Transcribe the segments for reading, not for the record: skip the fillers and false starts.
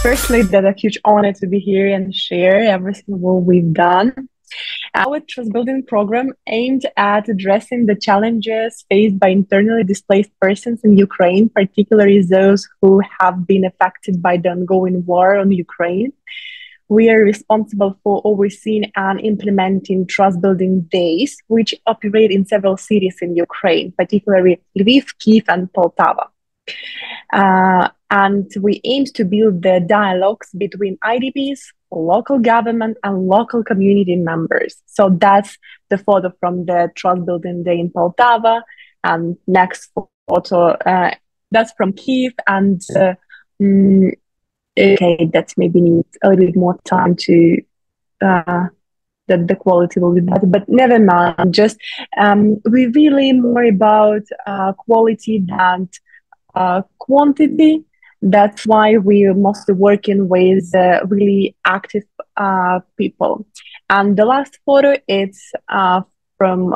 Firstly, that's a huge honor to be here and share everything what we've done. Our trust building program aimed at addressing the challenges faced by internally displaced persons in Ukraine, particularly those who have been affected by the ongoing war on Ukraine. We are responsible for overseeing and implementing trust building days, which operate in several cities in Ukraine, particularly Lviv, Kyiv, and Poltava. And we aim to build the dialogues between IDPs, local government, and local community members. So that's the photo from the Trust Building Day in Poltava. And next photo, that's from Kyiv. And okay, that maybe needs a little bit more time to that the quality will be better, but never mind. Just we really more about quality than quantity. That's why we're mostly working with really active people. And the last photo is from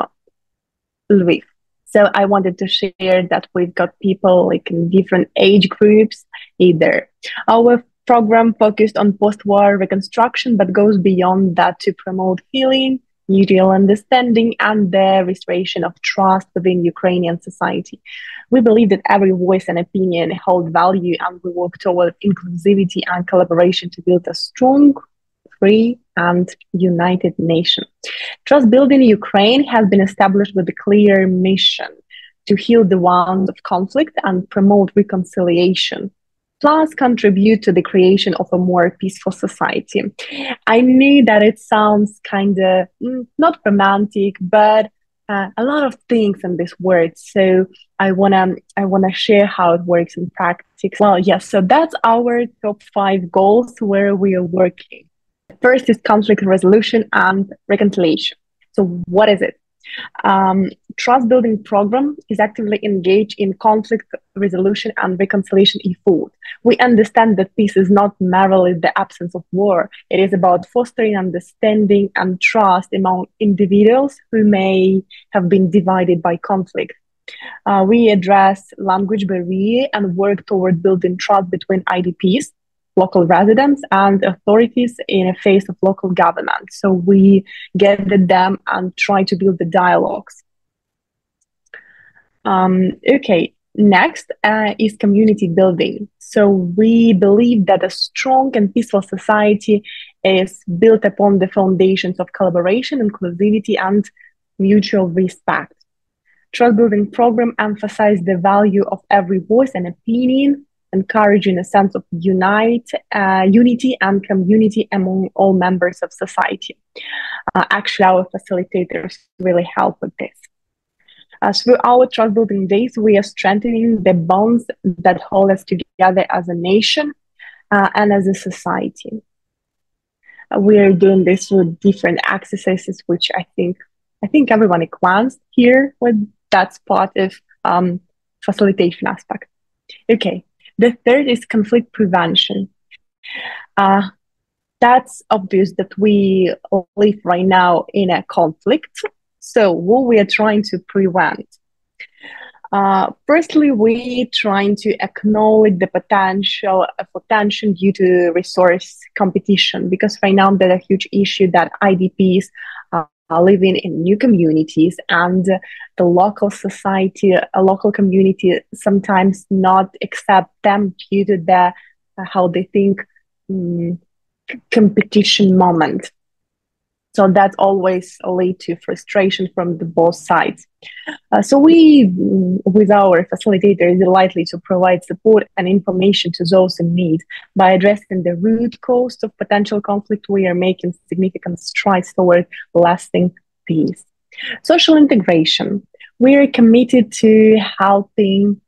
Lviv. So I wanted to share that we've got people like in different age groups either. Our program focused on post-war reconstruction, but goes beyond that to promote healing, mutual understanding, and the restoration of trust within Ukrainian society. We believe that every voice and opinion hold value, and we work toward inclusivity and collaboration to build a strong, free, and united nation. Trust building Ukraine has been established with a clear mission to heal the wounds of conflict and promote reconciliation, plus contribute to the creation of a more peaceful society. I knew that it sounds kind of not romantic, but a lot of things in this word. So I wanna share how it works in practice. Well, yes. So that's our top 5 goals where we are working. First is conflict resolution and reconciliation. So what is it? Trust building program is actively engaged in conflict resolution and reconciliation efforts. We understand that peace is not merely the absence of war. It is about fostering understanding and trust among individuals who may have been divided by conflict. We address language barrier and work toward building trust between IDPs, local residents, and authorities in the face of local government. So we gather them and try to build the dialogues. Okay, next is community building. So we believe that a strong and peaceful society is built upon the foundations of collaboration, inclusivity, and mutual respect. Trust building program emphasizes the value of every voice and opinion, encouraging a sense of unity and community among all members of society. Actually, our facilitators really help with this. Through our trust building days, we are strengthening the bonds that hold us together as a nation and as a society. We are doing this with different exercises, which I think everyone acquaints here with. That's part of facilitation aspect. Okay. The third is conflict prevention. That's obvious that we live right now in a conflict. So what we are trying to prevent? Firstly, we trying to acknowledge the potential for tension due to resource competition, because right now there's a huge issue that IDPs are living in new communities, and the local society, a local community sometimes not accept them due to the how they think competition moment. So that always lead to frustration from the both sides. So we, with our facilitators, are likely to provide support and information to those in need. By addressing the root cause of potential conflict, we are making significant strides toward lasting peace. Social integration. We are committed to helping,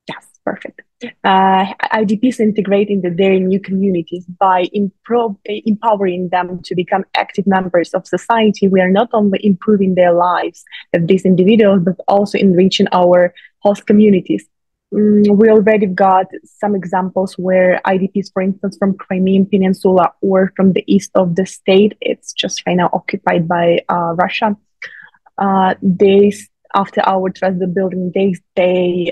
yes, perfect. IDPs integrate into their new communities by empowering them to become active members of society. We are not only improving their lives of these individuals, but also enriching our host communities. We already got some examples where IDPs, for instance, from Crimean Peninsula or from the east of the state, it's just right now occupied by Russia. After our trust building days, they've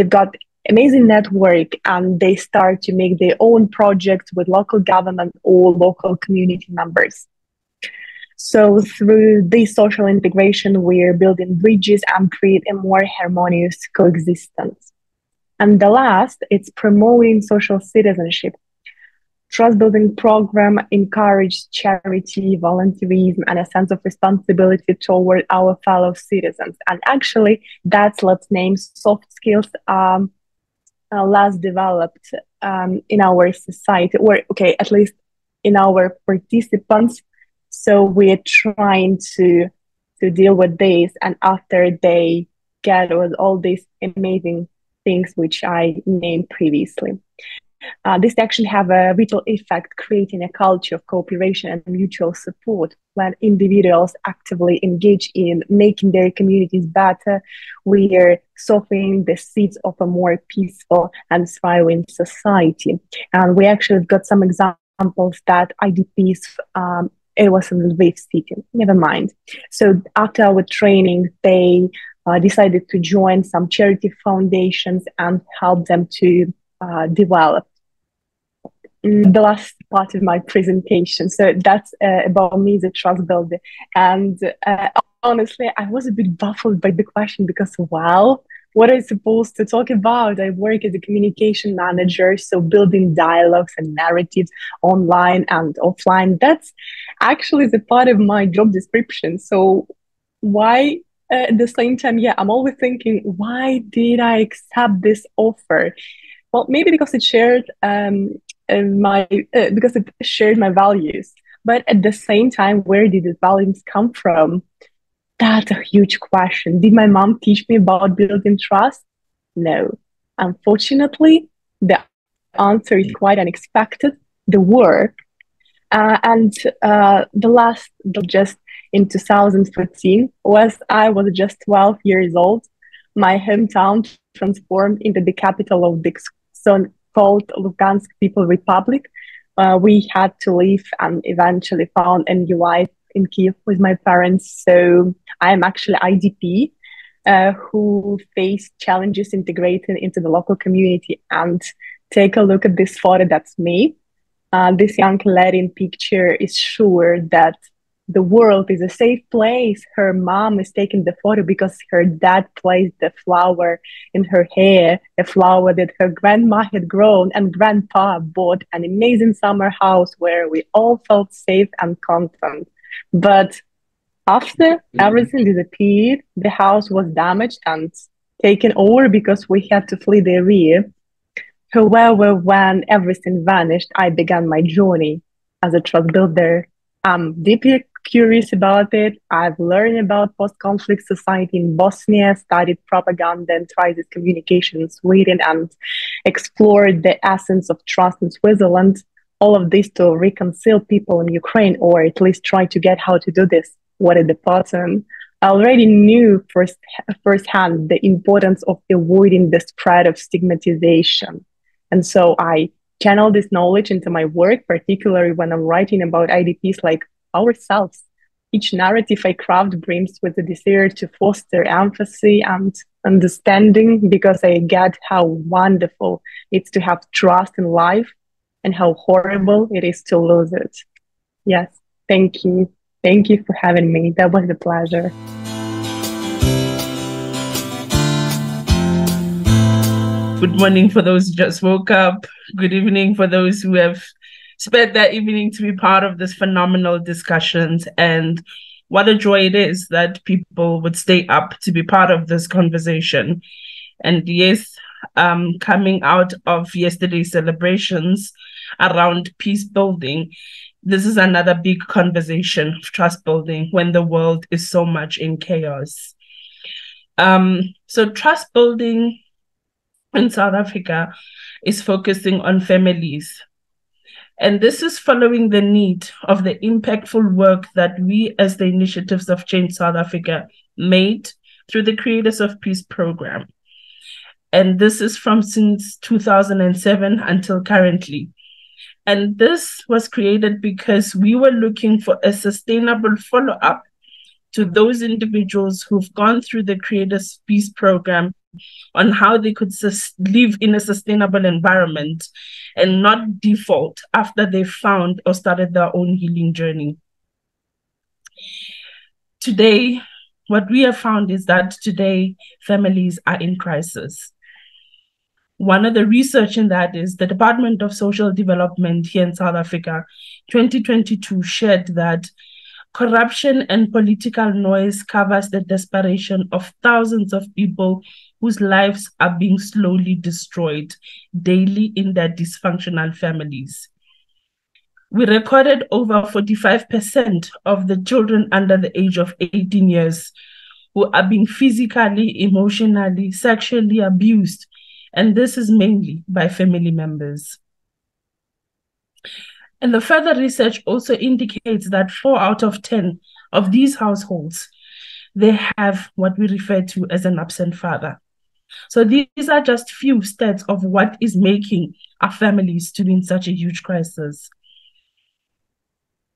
got amazing network, and they start to make their own projects with local government or local community members. So through this social integration, we're building bridges and create a more harmonious coexistence. And the last, it's promoting social citizenship. Trust building program encourage charity, volunteerism, and a sense of responsibility toward our fellow citizens. And actually, that's, let's name, soft skills less developed in our society, or okay, at least in our participants. So we're trying to deal with this, and after they get with all these amazing things which I named previously. This actually have a ripple effect, creating a culture of cooperation and mutual support. When individuals actively engage in making their communities better, we are sowing the seeds of a more peaceful and thriving society. And we actually got some examples that IDPs, it was in Lviv city, never mind. So after our training, they decided to join some charity foundations and help them to develop. The last part of my presentation. So that's about me as a trust builder. And honestly, I was a bit baffled by the question because, wow, what am I supposed to talk about? I work as a communication manager, so building dialogues and narratives online and offline. That's actually the part of my job description. So why at the same time, yeah, I'm always thinking, why did I accept this offer? Well, maybe because it shared because it shared my values. But at the same time, where did these values come from? That's a huge question. Did my mom teach me about building trust? No. Unfortunately, the answer is quite unexpected. The work. The last, just in 2014, I was just 12 years old. My hometown transformed into the capital of the so-called Lugansk People Republic. We had to leave and eventually found a new life in Kiev with my parents. So I'm actually IDP who faced challenges integrating into the local community. And take a look at this photo, that's me. This young lady in picture is sure that the world is a safe place. Her mom is taking the photo because her dad placed the flower in her hair, a flower that her grandma had grown, and grandpa bought an amazing summer house where we all felt safe and content. But after everything disappeared, the house was damaged and taken over because we had to flee the area. However, when everything vanished, I began my journey as a trust builder. I'm deeply curious about it. I've learned about post-conflict society in Bosnia, studied propaganda and crisis communication in Sweden, and explored the essence of trust in Switzerland. All of this to reconcile people in Ukraine, or at least try to get how to do this. What is the pattern? I already knew firsthand the importance of avoiding the spread of stigmatization. And so I channel this knowledge into my work, particularly when I'm writing about IDPs like ourselves. Each narrative I craft brings with the desire to foster empathy and understanding, because I get how wonderful it's to have trust in life and how horrible it is to lose it. Yes, thank you. Thank you for having me. That was a pleasure. Good morning for those who just woke up. Good evening for those who have spent that evening to be part of this phenomenal discussions. And what a joy it is that people would stay up to be part of this conversation. And yes, coming out of yesterday's celebrations around peace building, this is another big conversation of trust building when the world is so much in chaos. So trust building in South Africa is focusing on families. And this is following the need of the impactful work that we as the Initiatives of Change South Africa made through the Creators of Peace program. And this is from since 2007 until currently. And this was created because we were looking for a sustainable follow-up to those individuals who've gone through the Creators Peace program on how they could live in a sustainable environment and not default after they found or started their own healing journey. Today, what we have found is that today families are in crisis. One of the research in that is the Department of Social Development here in South Africa, 2022 shared that corruption and political noise covers the desperation of thousands of people whose lives are being slowly destroyed daily in their dysfunctional families. We recorded over 45% of the children under the age of 18 years who are being physically, emotionally, sexually abused, and this is mainly by family members. And the further research also indicates that 4 out of 10 of these households, they have what we refer to as an absent father. So these are just few stats of what is making our families to be in such a huge crisis.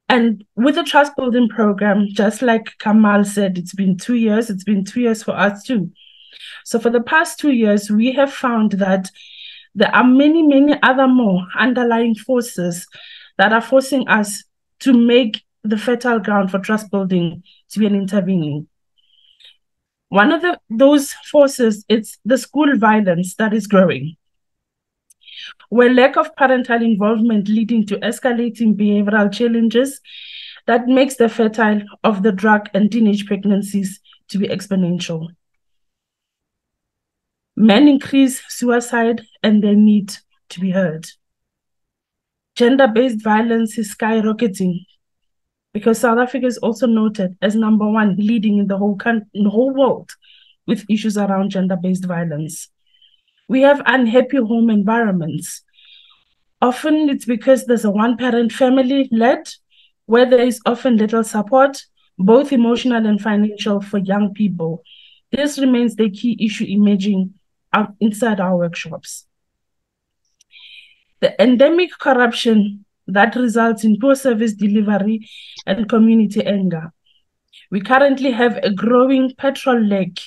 And with the Trust Building Program, just like Kamal said, it's been 2 years. It's been 2 years for us too. So for the past 2 years, we have found that there are many, many other more underlying forces that are forcing us to make the fertile ground for trust building to be an intervening. One of those forces is the school violence that is growing, where lack of parental involvement leading to escalating behavioral challenges that makes the fertile of the drug and teenage pregnancies to be exponential. Men increase suicide and their need to be heard. Gender-based violence is skyrocketing because South Africa is also noted as number one leading in the whole world with issues around gender-based violence. We have unhappy home environments. Often it's because there's a one-parent family led, where there is often little support, both emotional and financial, for young people. This remains the key issue emerging inside our workshops. The endemic corruption that results in poor service delivery and community anger. We currently have a growing petrol lack,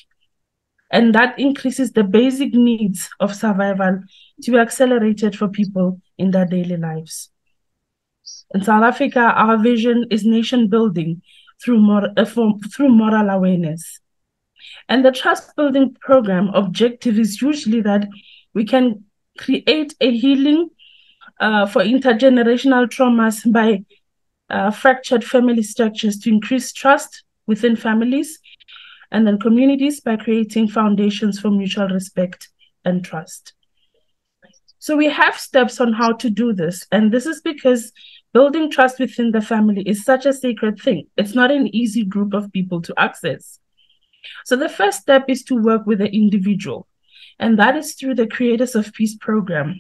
and that increases the basic needs of survival to be accelerated for people in their daily lives. In South Africa, our vision is nation building through moral awareness. And the trust building program objective is usually that we can create a healing for intergenerational traumas by fractured family structures to increase trust within families, and then communities by creating foundations for mutual respect and trust. So we have steps on how to do this. And this is because building trust within the family is such a sacred thing. It's not an easy group of people to access. So the first step is to work with the individual, and that is through the Creators of Peace program.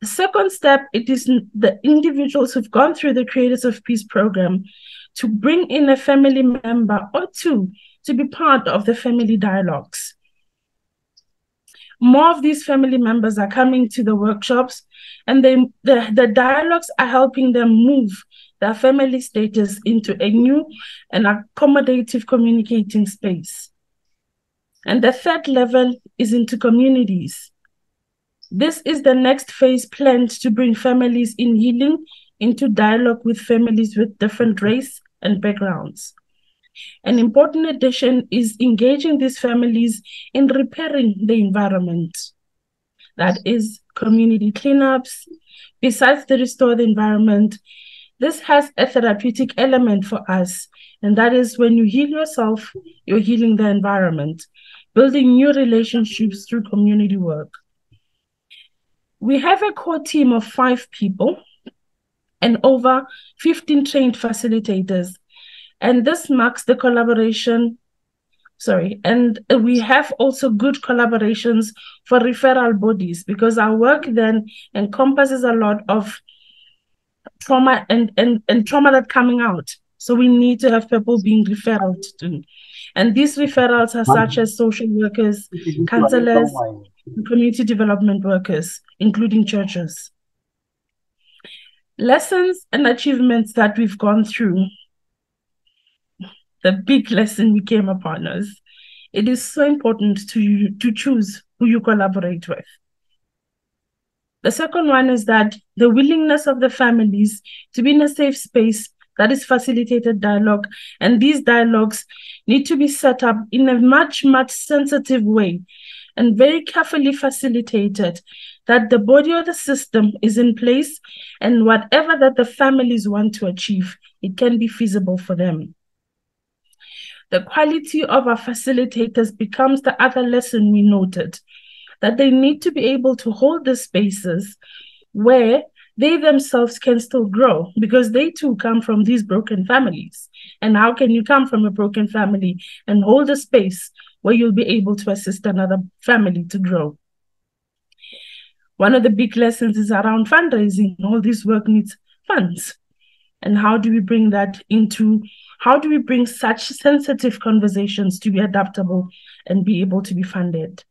The second step, it is the individuals who've gone through the Creators of Peace program to bring in a family member or two to be part of the family dialogues. More of these family members are coming to the workshops, and the dialogues are helping them move their family status into a new and accommodative communicating space. And the third level is into communities. This is the next phase planned to bring families in healing into dialogue with families with different race and backgrounds. An important addition is engaging these families in repairing the environment. That is community cleanups. Besides the restore the environment, this has a therapeutic element for us, and that is when you heal yourself, you're healing the environment, building new relationships through community work. We have a core team of 5 people and over 15 trained facilitators. And this marks the collaboration. And we have also good collaborations for referral bodies, because our work then encompasses a lot of trauma and trauma that's coming out. So we need to have people being referred to. And these referrals are such as social workers, counselors, community development workers, including churches. Lessons and achievements that we've gone through. The big lesson we came upon us it is so important to choose who you collaborate with. The second one is that the willingness of the families to be in a safe space that is facilitated dialogue. And these dialogues need to be set up in a much, much sensitive way and very carefully facilitated, that the body of the system is in place, and whatever that the families want to achieve, it can be feasible for them. The quality of our facilitators becomes the other lesson we noted, that they need to be able to hold the spaces where they themselves can still grow, because they too come from these broken families. And how can you come from a broken family and hold a space where you'll be able to assist another family to grow? One of the big lessons is around fundraising. All this work needs funds. And how do we bring such sensitive conversations to be adaptable and be able to be funded?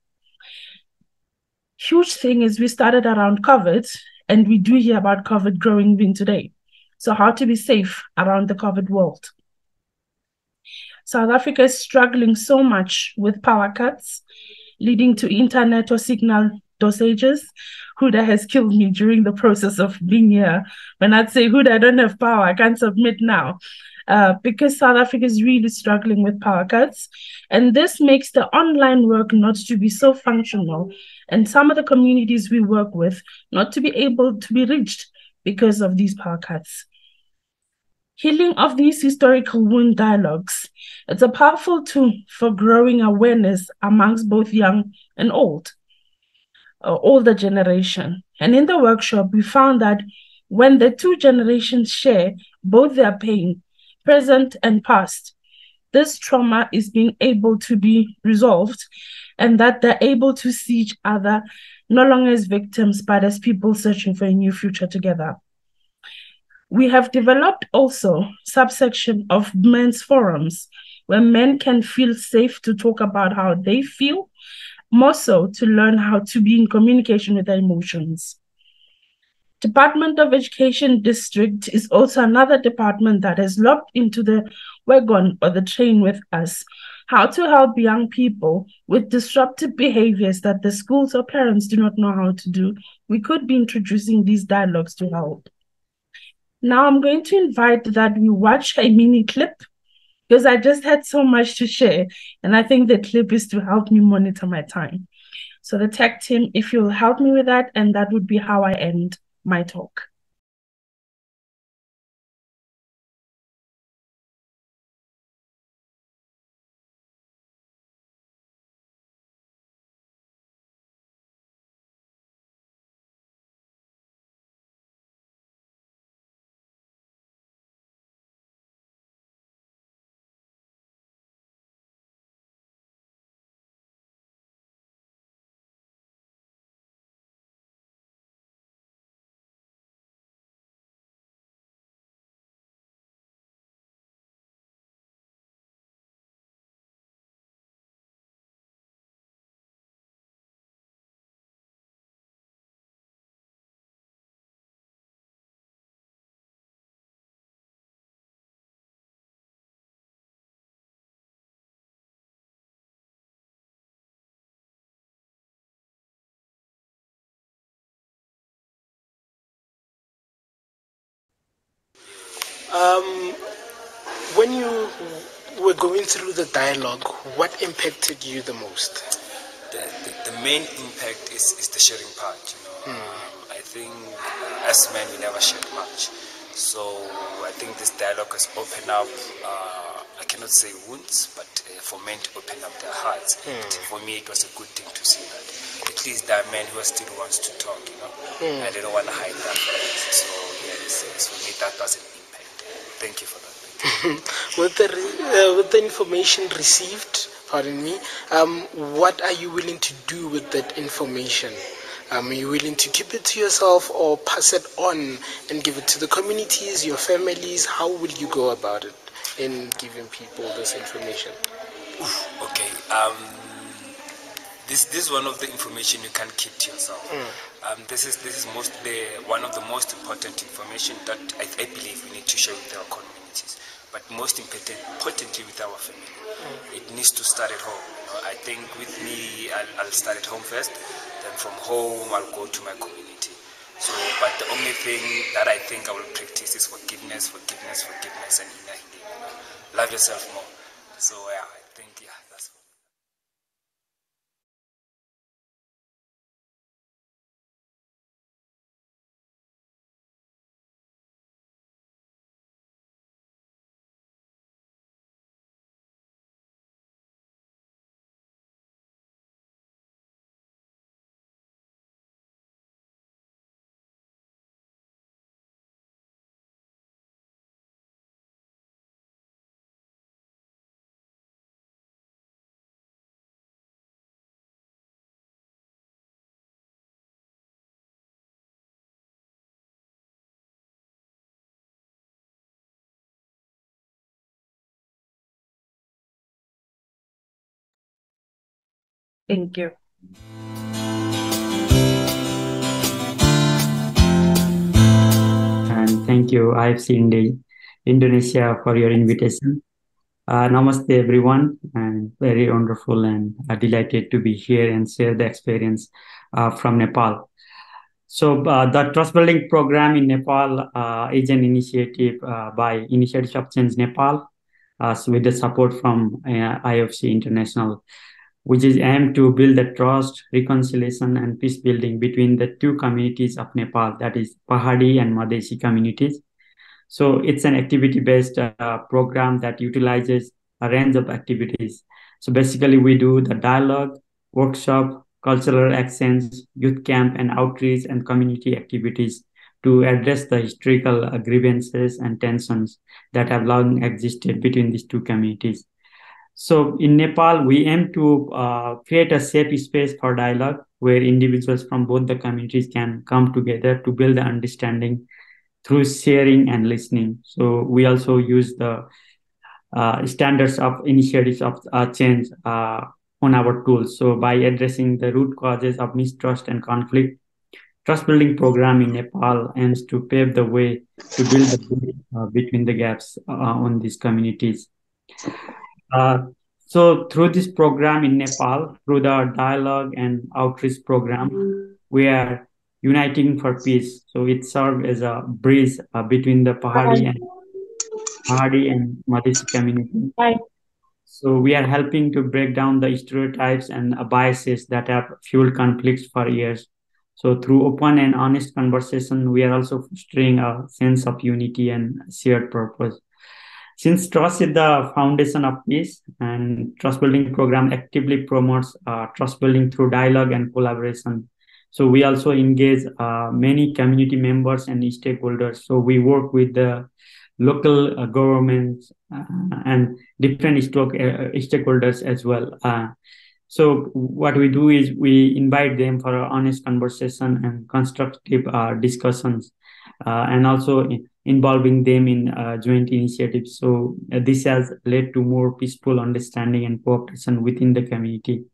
Huge thing is we started around COVID, and we do hear about COVID growing even today. So how to be safe around the COVID world? South Africa is struggling so much with power cuts, leading to internet or signal dosages. Huda has killed me during the process of being here. When I'd say, Huda, I don't have power, I can't submit now. Because South Africa is really struggling with power cuts. And this makes the online work not to be so functional. And some of the communities we work with not to be able to be reached because of these power cuts. Healing of these historical wound dialogues. It's a powerful tool for growing awareness amongst both young and older generation. And in the workshop, we found that when the two generations share both their pain, present and past, this trauma is being able to be resolved, and that they're able to see each other no longer as victims, but as people searching for a new future together. We have developed also subsection of men's forums where men can feel safe to talk about how they feel, more so to learn how to be in communication with their emotions. Department of Education District is also another department that has locked into the wagon or the train with us, how to help young people with disruptive behaviors that the schools or parents do not know how to do. We could be introducing these dialogues to help. Now I'm going to invite that we watch a mini clip, because I just had so much to share, and I think the clip is to help me monitor my time. So the tech team, if you'll help me with that, and that would be how I end my talk. When you were going through the dialogue, what impacted you the most? The main impact is the sharing part. I think as men we never shared much, so I think this dialogue has opened up. I cannot say wounds, but for men to open up their hearts. And for me, it was a good thing to see that at least there are men who still wants to talk. And they don't want to hide that. So yes, for me that was an impact. Thank you for that. With the information received, pardon me, what are you willing to do with that information? Are you willing to keep it to yourself or pass it on and give it to the communities, your families? How will you go about it in giving people this information? Okay. This is one of the information you can't keep to yourself. This is one of the most important information that I believe we need to share with our communities. But most importantly with our family. It needs to start at home. I think with me, I'll start at home first. Then from home, I'll go to my community. So, but the only thing that I think I will practice is forgiveness, and inner healing. Love yourself more. So, yeah, I think, that's for me. Thank you. And thank you, IFC Indonesia, for your invitation. Namaste, everyone, and very wonderful and delighted to be here and share the experience from Nepal. So the Trust Building Program in Nepal is an initiative by Initiatives of Change Nepal, so with the support from IFC International, which is aimed to build the trust, reconciliation, and peace building between the two communities of Nepal, that is Pahadi and Madhesi communities. So it's an activity-based program that utilizes a range of activities. So basically, we do the dialogue, workshop, cultural exchange, youth camp, and outreach and community activities to address the historical grievances and tensions that have long existed between these two communities. So in Nepal, we aim to create a safe space for dialogue where individuals from both the communities can come together to build the understanding through sharing and listening. So we also use the standards of initiatives of change on our tools. So by addressing the root causes of mistrust and conflict, Trust Building Program in Nepal aims to pave the way to build the bridge between the gaps on these communities. So through this program in Nepal, through the dialogue and outreach program, we are uniting for peace. So it serves as a bridge between the Pahadi and Madhesi community. So we are helping to break down the stereotypes and biases that have fueled conflicts for years. So through open and honest conversation, we are also fostering a sense of unity and shared purpose. Since trust is the foundation of peace, and Trust Building Program actively promotes trust building through dialogue and collaboration. So we also engage many community members and stakeholders. So we work with the local governments and different stakeholders as well. So what we do is we invite them for an honest conversation and constructive discussions, and also involving them in joint initiatives. So this has led to more peaceful understanding and cooperation within the community.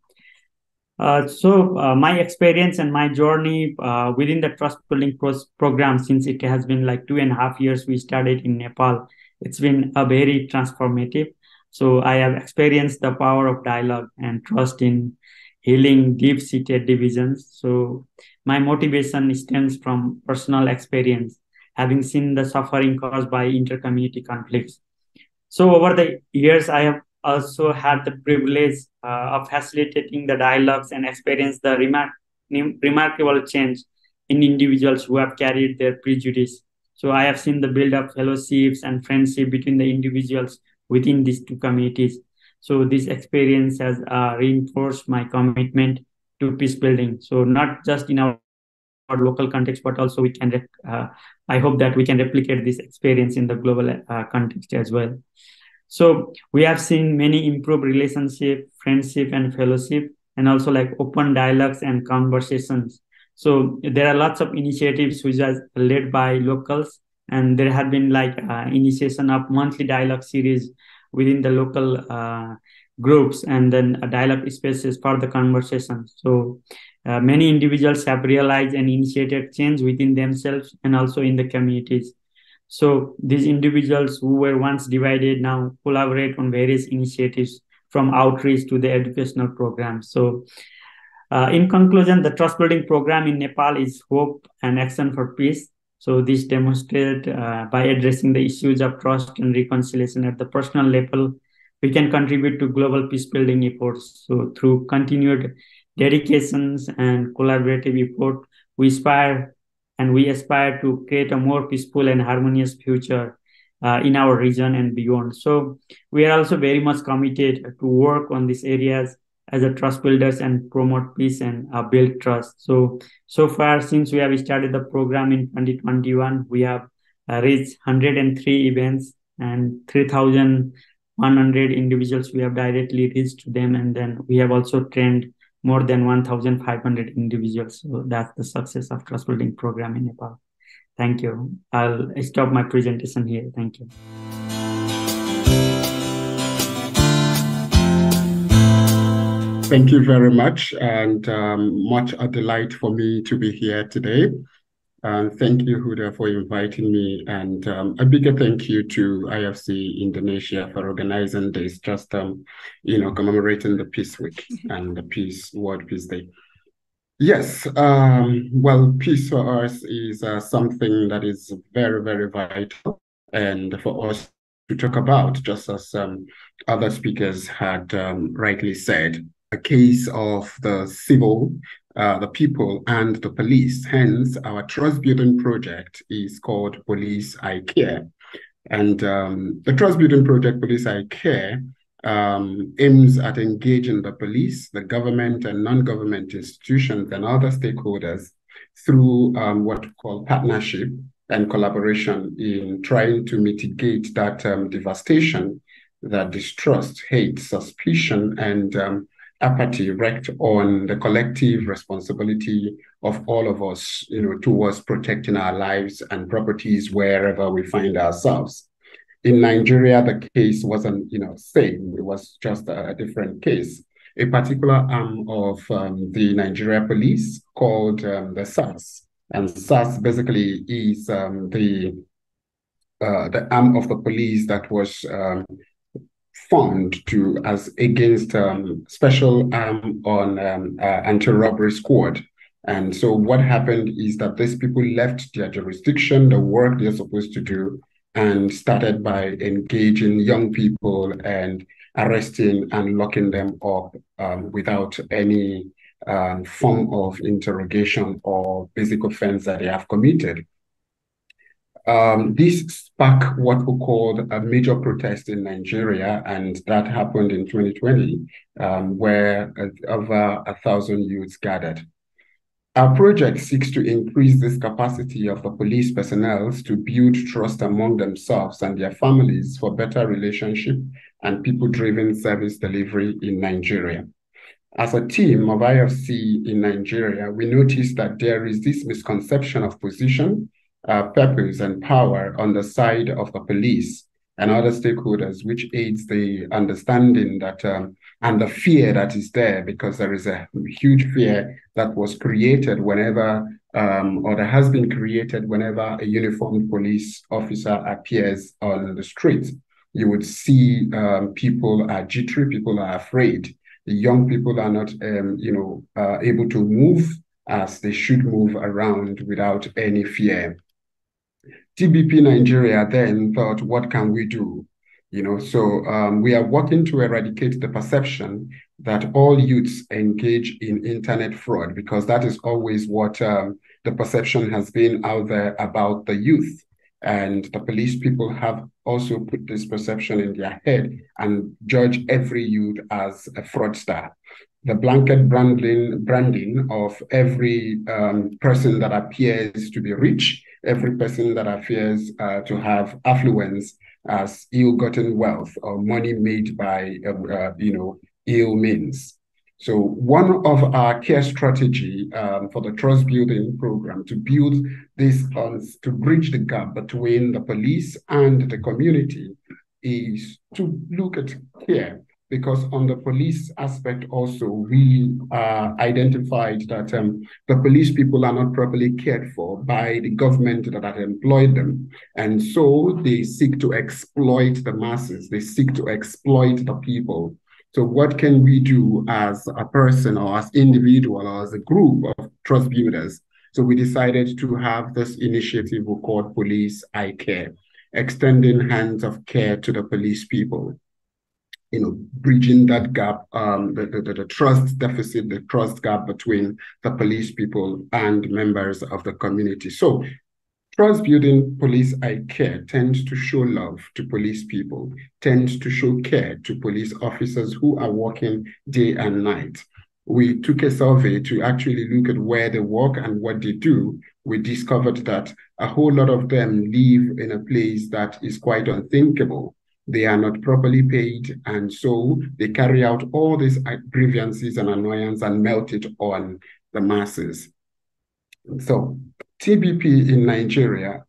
My experience and my journey within the trust building program, since it has been like 2.5 years, we started in Nepal. It's been a very transformative. So I have experienced the power of dialogue and trust in healing deep-seated divisions. So my motivation stems from personal experience, having seen the suffering caused by inter-community conflicts. So over the years, I have also had the privilege of facilitating the dialogues and experienced the remarkable change in individuals who have carried their prejudice. So I have seen the build up fellowships and friendship between the individuals within these two communities. So this experience has reinforced my commitment to peace building. So not just in our local context, but also we can. I hope that we can replicate this experience in the global context as well. So we have seen many improved relationship, friendship, and fellowship, and also like open dialogues and conversations. So there are lots of initiatives which are led by locals, and there have been like initiation of monthly dialogue series within the local groups, and then dialogue spaces for the conversation. So many individuals have realized and initiated change within themselves and also in the communities. So these individuals who were once divided now collaborate on various initiatives from outreach to the educational programs. So in conclusion, the trust building program in Nepal is hope and action for peace. So this demonstrates by addressing the issues of trust and reconciliation at the personal level, we can contribute to global peace building efforts. So through continued dedications and collaborative effort, we aspire to create a more peaceful and harmonious future in our region and beyond. So we are also very much committed to work on these areas as a trust builders and promote peace and build trust. So far, since we have started the program in 2021, we have reached 103 events and 3,100 individuals we have directly reached to them. And then we have also trained more than 1,500 individuals. So that's the success of trust building program in Nepal. Thank you. I'll stop my presentation here. Thank you. Thank you very much, and much a delight for me to be here today. Thank you, Huda, for inviting me, and a bigger thank you to IFC Indonesia for organizing this, just commemorating the Peace Week and the World Peace Day. Yes, well, peace for us is something that is very, very vital, and for us to talk about, just as other speakers had rightly said. A case of the the people and the police. Hence, our trust building project is called Police I Care. And the trust building project, Police I Care, aims at engaging the police, the government and non-government institutions and other stakeholders through what we call partnership and collaboration in trying to mitigate that devastation, that distrust, hate, suspicion, and apathy wreaked on the collective responsibility of all of us, towards protecting our lives and properties wherever we find ourselves. In Nigeria, the case wasn't, same. It was just a different case. A particular arm of the Nigeria police called the SAS, and SAS basically is the arm of the police that was formed as against special arm on anti-robbery squad. And so what happened is that these people left their jurisdiction, the work they're supposed to do, and started by engaging young people and arresting and locking them up without any form of interrogation or basic offense that they have committed. This sparked what we called a major protest in Nigeria, and that happened in 2020, where over 1,000 youths gathered. Our project seeks to increase this capacity of the police personnel to build trust among themselves and their families for better relationship and people-driven service delivery in Nigeria. As a team of IFC in Nigeria, we noticed that there is this misconception of position, purpose, and power on the side of the police and other stakeholders, which aids the understanding that and the fear that is there, because there is a huge fear that was created whenever, or that has been created whenever a uniformed police officer appears on the street. You would see people are jittery, people are afraid. The young people are not, able to move as they should move around without any fear. TBP Nigeria then thought, what can we do? So we are working to eradicate the perception that all youths engage in internet fraud, because that is always what the perception has been out there about the youth. And the police people have also put this perception in their head and judge every youth as a fraudster. The blanket branding of every person that appears to be rich, every person that appears to have affluence as ill-gotten wealth or money made by, ill means. So one of our care strategy for the trust building program to build this, to bridge the gap between the police and the community, is to look at care. Because on the police aspect also, we identified that the police people are not properly cared for by the government that had employed them. And so they seek to exploit the masses. They seek to exploit the people. So what can we do as a person or as individual or as a group of trust builders? So we decided to have this initiative we called Police I Care, extending hands of care to the police people, bridging that gap, the trust deficit, the trust gap between the police people and members of the community. So trust building Police I Care tends to show love to police people, tends to show care to police officers who are working day and night. We took a survey to actually look at where they work and what they do. We discovered that a whole lot of them live in a place that is quite unthinkable. They are not properly paid, and so they carry out all these grievances and annoyance and melt it on the masses. So TBP in Nigeria,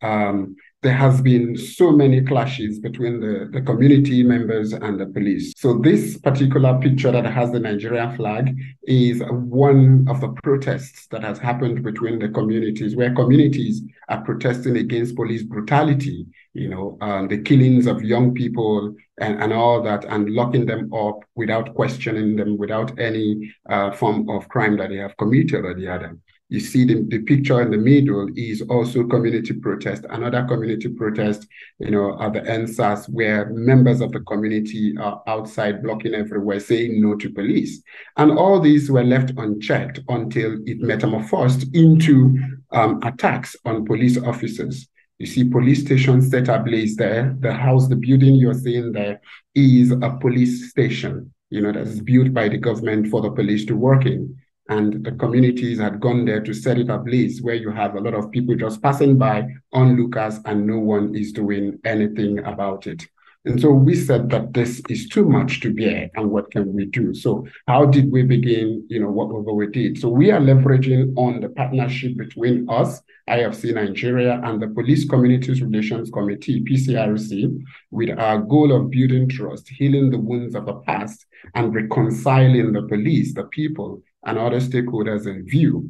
there has been so many clashes between the community members and the police. So this particular picture that has the Nigerian flag is one of the protests that has happened between the communities, where communities are protesting against police brutality, the killings of young people and all that, and locking them up without questioning them, without any form of crime that they have committed or the other. You see the picture in the middle is also community protest, another community protest, at the NSAS, where members of the community are outside blocking everywhere, saying no to police. And all these were left unchecked until it metamorphosed into attacks on police officers. You see police stations set ablaze there. The building you're seeing there is a police station, that is built by the government for the police to work in. And the communities had gone there to set it ablaze, where you have a lot of people just passing by, onlookers, and no one is doing anything about it. And so we said that this is too much to bear, and what can we do? So how did we begin, whatever we did? So we are leveraging on the partnership between us, IFC Nigeria, and the Police Communities Relations Committee, PCRC, with our goal of building trust, healing the wounds of the past, and reconciling the police, the people, and other stakeholders in view.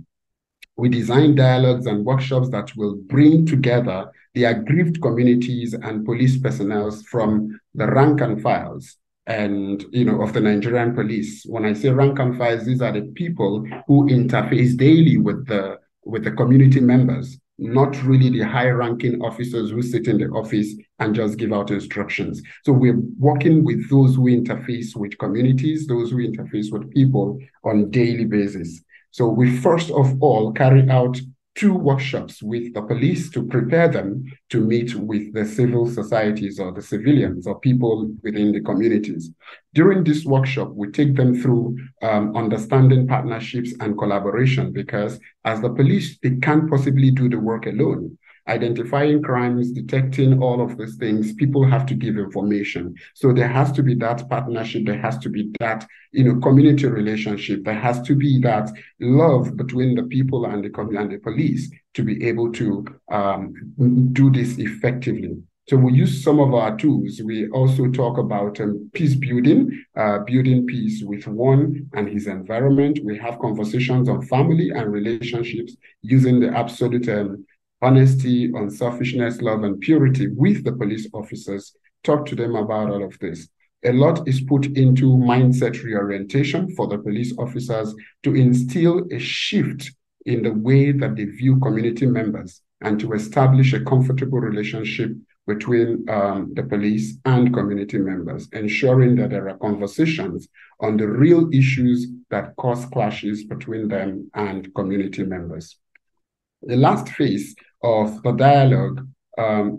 We design dialogues and workshops that will bring together the aggrieved communities and police personnel from the rank and files and of the Nigerian police. When I say rank and files, these are the people who interface daily with the community members, not really the high-ranking officers who sit in the office and just give out instructions. So we're working with those who interface with communities, those who interface with people on a daily basis. So we first of all carry out 2 workshops with the police to prepare them to meet with the civil societies or the civilians or people within the communities. During this workshop, we take them through understanding partnerships and collaboration, because as the police, they can't possibly do the work alone. Identifying crimes, detecting all of these things, people have to give information. So there has to be that partnership, there has to be that, community relationship, there has to be that love between the people and the police to be able to do this effectively. So we use some of our tools. We also talk about peace building, building peace with one and his environment. We have conversations on family and relationships using the absolute honesty, unselfishness, love, and purity with the police officers. Talk to them about all of this. A lot is put into mindset reorientation for the police officers to instill a shift in the way that they view community members and to establish a comfortable relationship between the police and community members, ensuring that there are conversations on the real issues that cause clashes between them and community members. The last phase of the dialogue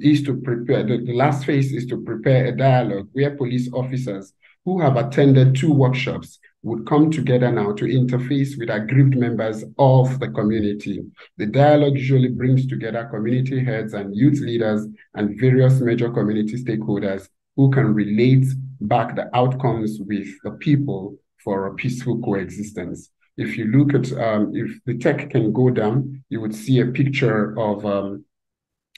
is to prepare, the last phase is to prepare a dialogue where police officers who have attended 2 workshops would come together now to interface with aggrieved members of the community. The dialogue usually brings together community heads and youth leaders and various major community stakeholders who can relate back the outcomes with the people for a peaceful coexistence. If you look at, if the tech can go down, you would see a picture of,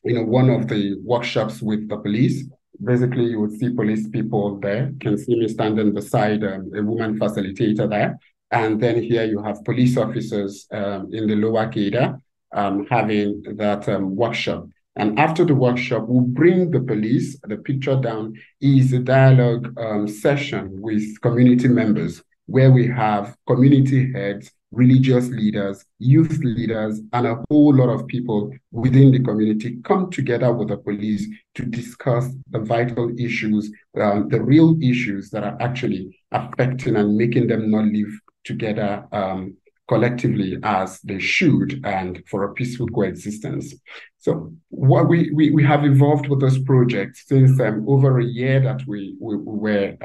one of the workshops with the police. Basically, you would see police people there. You can see me standing beside a woman facilitator there. And then here you have police officers in the lower cadre having that workshop. And after the workshop, we'll bring the police. The picture down is a dialogue session with community members where we have community heads, religious leaders, youth leaders, and a whole lot of people within the community come together with the police to discuss the vital issues, the real issues that are actually affecting and making them not live together collectively as they should, and for a peaceful coexistence. So what we have evolved with this project since over a year that we were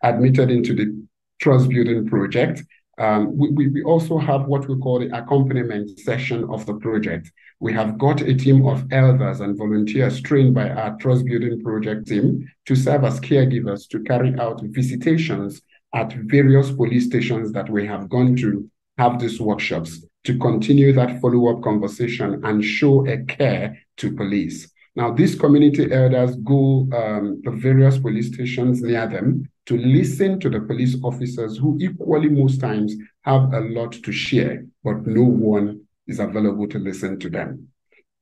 admitted into the Trust Building Project. We also have what we call the accompaniment session of the project. We have got a team of elders and volunteers trained by our Trust Building Project team to serve as caregivers to carry out visitations at various police stations that we have gone to have these workshops to continue that follow-up conversation and show a care to police. Now, these community elders go to various police stations near them to listen to the police officers who equally most times have a lot to share, but no one is available to listen to them.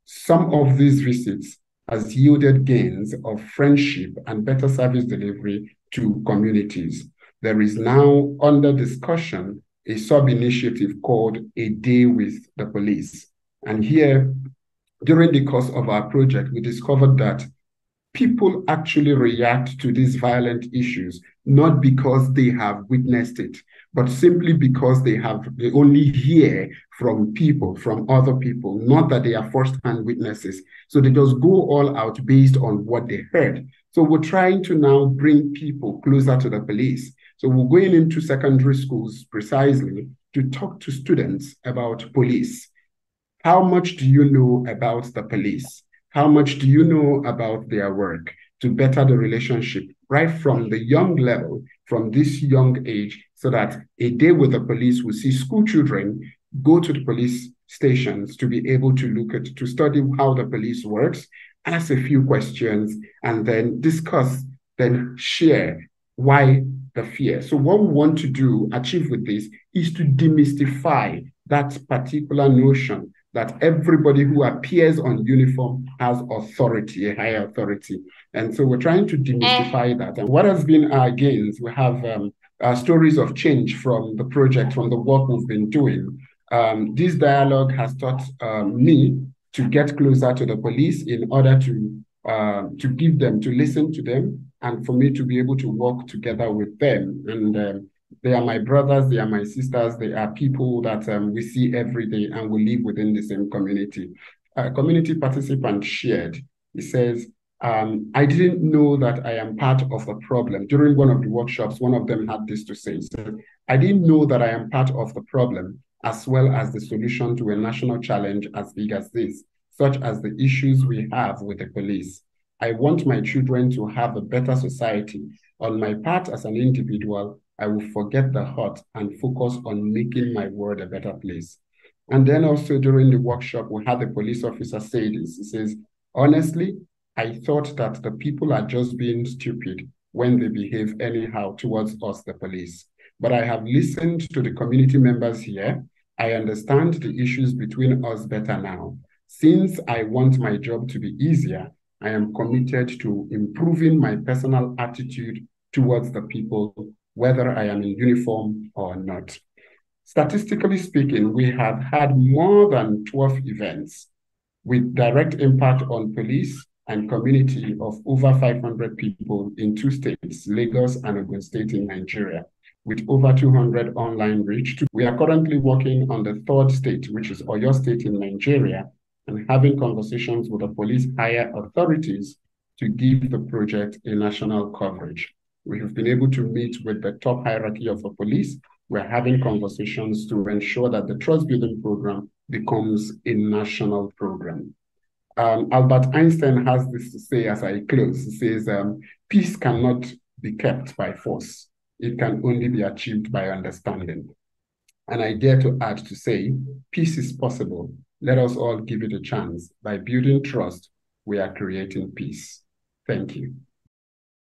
Some of these visits has yielded gains of friendship and better service delivery to communities. There is now under discussion a sub-initiative called A Day with the Police. And here, during the course of our project, we discovered that people actually react to these violent issues, not because they have witnessed it, but simply because they only hear from people, from other people, not that they are first-hand witnesses. So they just go all out based on what they heard. So we're trying to now bring people closer to the police. So we're going into secondary schools precisely to talk to students about police. How much do you know about the police? How much do you know about their work to better the relationship right from the young level, from this young age, so that a day with the police will see school children go to the police stations to be able to look at, to study how the police works, ask a few questions, and then discuss, then share why the fear. So what we want to do, achieve with this, is to demystify that particular notion that everybody who appears on uniform has authority, a higher authority. And so we're trying to demystify that. And what has been our gains? We have stories of change from the project, from the work we've been doing. This dialogue has taught me to get closer to the police in order to give them, to listen to them, and for me to be able to work together with them. And they are my brothers, they are my sisters, they are people that we see every day and we live within the same community. A community participant shared, he says, I didn't know that I am part of the problem. During one of the workshops, one of them had this to say. So, I didn't know that I am part of the problem as well as the solution to a national challenge as big as this, such as the issues we have with the police. I want my children to have a better society. On my part as an individual, I will forget the hurt and focus on making my world a better place. And then also during the workshop, we had the police officer say this. He says, honestly, I thought that the people are just being stupid when they behave anyhow towards us, the police. But I have listened to the community members here. I understand the issues between us better now. Since I want my job to be easier, I am committed to improving my personal attitude towards the people, whether I am in uniform or not. Statistically speaking, we have had more than 12 events with direct impact on police and community of over 500 people in 2 states, Lagos and Ogun State in Nigeria, with over 200 online reach. We are currently working on the 3rd state, which is Oyo State in Nigeria, and having conversations with the police higher authorities to give the project a national coverage. We have been able to meet with the top hierarchy of the police. We're having conversations to ensure that the Trust Building Program becomes a national program. Albert Einstein has this to say as I close. He says, peace cannot be kept by force. It can only be achieved by understanding. And I dare to add to say, peace is possible. Let us all give it a chance. By building trust, we are creating peace. Thank you.